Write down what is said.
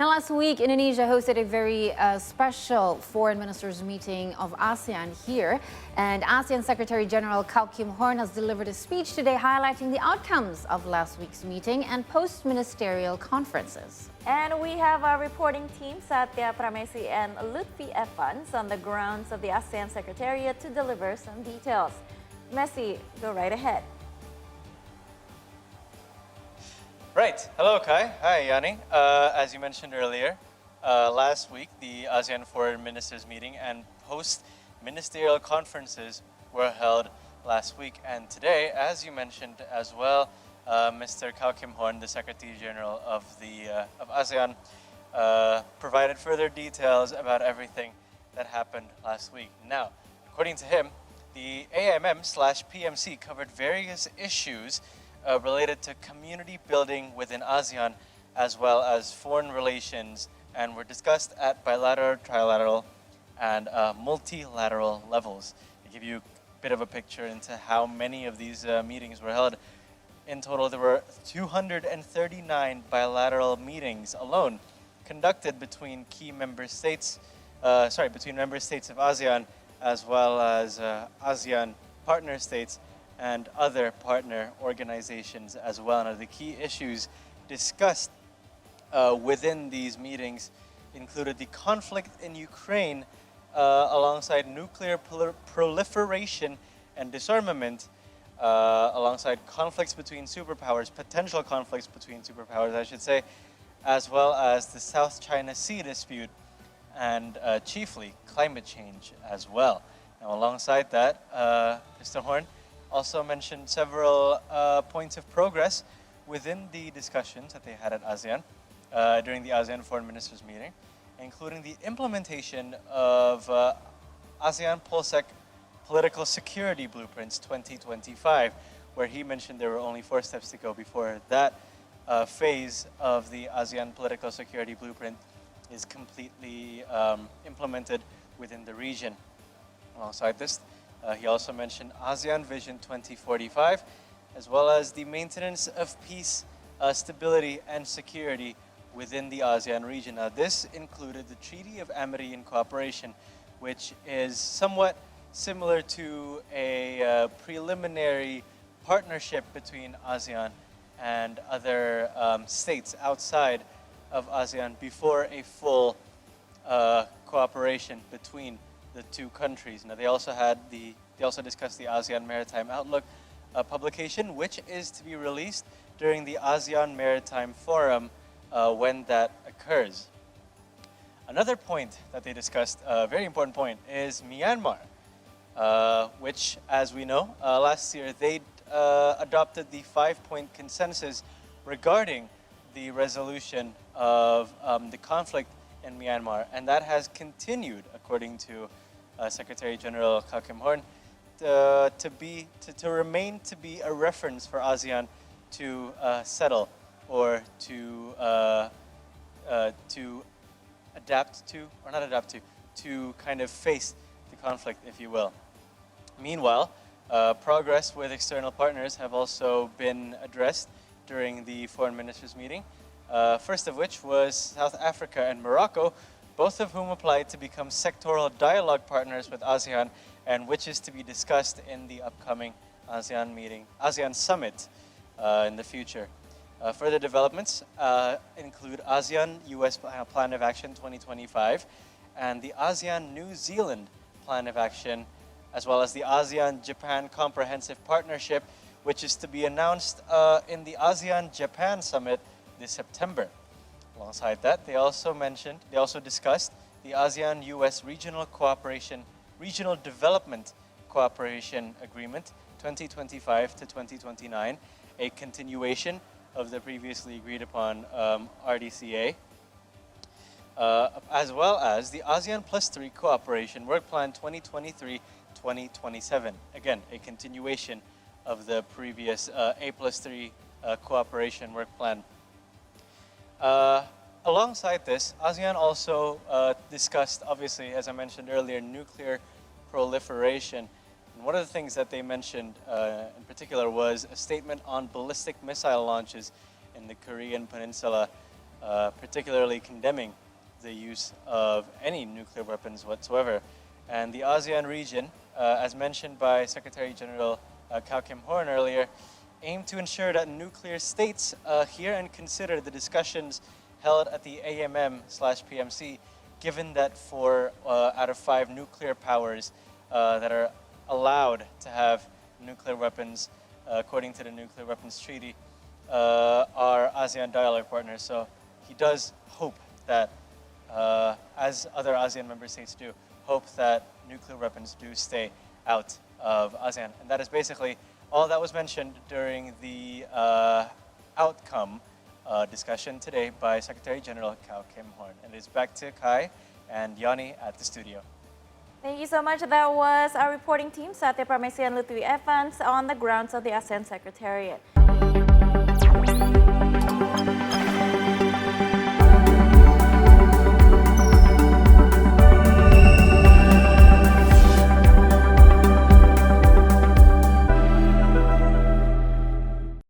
Now, last week, Indonesia hosted a very special foreign ministers meeting of ASEAN here. And ASEAN Secretary General Kau Kim Horn has delivered a speech today highlighting the outcomes of last week's meeting and post-ministerial conferences. And we have our reporting team, Satya Pramesi and Lutfi Evans, on the grounds of the ASEAN Secretariat to deliver some details. Messi, go right ahead. Right. Hello, Kai. Hi, Yanni. As you mentioned earlier, last week the ASEAN Foreign Ministers meeting and post-ministerial conferences were held last week. And today, as you mentioned as well, Mr. Kau Kim Horn, the Secretary General of ASEAN, provided further details about everything that happened last week. Now, according to him, the AMM/PMC covered various issues related to community building within ASEAN, as well as foreign relations, and were discussed at bilateral, trilateral, and multilateral levels. To give you a bit of a picture into how many of these meetings were held, in total there were 239 bilateral meetings alone conducted between member states of ASEAN, as well as ASEAN partner states and other partner organizations as well. Now, the key issues discussed within these meetings included the conflict in Ukraine alongside nuclear proliferation and disarmament, alongside conflicts between superpowers, potential conflicts between superpowers, I should say, as well as the South China Sea dispute, and chiefly climate change as well. Now, alongside that, Mr. Horn also mentioned several points of progress within the discussions that they had at ASEAN during the ASEAN Foreign Ministers meeting, including the implementation of ASEAN POLSEC Political Security Blueprints 2025, where he mentioned there were only 4 steps to go before that phase of the ASEAN Political Security Blueprint is completely implemented within the region. Alongside this, he also mentioned ASEAN Vision 2045, as well as the maintenance of peace, stability, and security within the ASEAN region. Now, this included the Treaty of Amity and Cooperation, which is somewhat similar to a preliminary partnership between ASEAN and other states outside of ASEAN before a full cooperation between the two countries. Now, they also discussed the ASEAN Maritime Outlook publication, which is to be released during the ASEAN Maritime Forum when that occurs. Another point that they discussed, a very important point, is Myanmar, which, as we know, last year they adopted the 5-point consensus regarding the resolution of the conflict in Myanmar, and that has continued, according to Secretary General Kau Kim Horn, to remain to be a reference for ASEAN to settle or to kind of face the conflict, if you will. Meanwhile, progress with external partners have also been addressed during the foreign ministers meeting. First of which was South Africa and Morocco, both of whom applied to become sectoral dialogue partners with ASEAN, and which is to be discussed in the upcoming ASEAN summit in the future. Further developments include ASEAN-US Plan of Action 2025 and the ASEAN-New Zealand Plan of Action, as well as the ASEAN-Japan Comprehensive Partnership, which is to be announced in the ASEAN-Japan Summit this September. Alongside that, they also discussed the ASEAN-US Regional Development Cooperation Agreement 2025 to 2029, a continuation of the previously agreed upon RDCA, as well as the ASEAN Plus 3 Cooperation Work Plan 2023-2027. Again, a continuation of the previous A+3 Cooperation Work Plan. Alongside this, ASEAN also discussed, obviously, as I mentioned earlier, nuclear proliferation. And one of the things that they mentioned in particular was a statement on ballistic missile launches in the Korean Peninsula, particularly condemning the use of any nuclear weapons whatsoever. And the ASEAN region, as mentioned by Secretary General Kau Kim Horn earlier, aim to ensure that nuclear states hear and consider the discussions held at the AMM/PMC, given that 4 out of 5 nuclear powers that are allowed to have nuclear weapons, according to the Nuclear Weapons Treaty, are ASEAN dialogue partners. So he does hope that, as other ASEAN member states do, hope that nuclear weapons do stay out of ASEAN. And that is basically all that was mentioned during the outcome discussion today by Secretary General Kau Kim Horn. And it's back to Kai and Yanni at the studio. Thank you so much. That was our reporting team, Satya Pramesi and Lutfi Evans, on the grounds of the ASEAN Secretariat.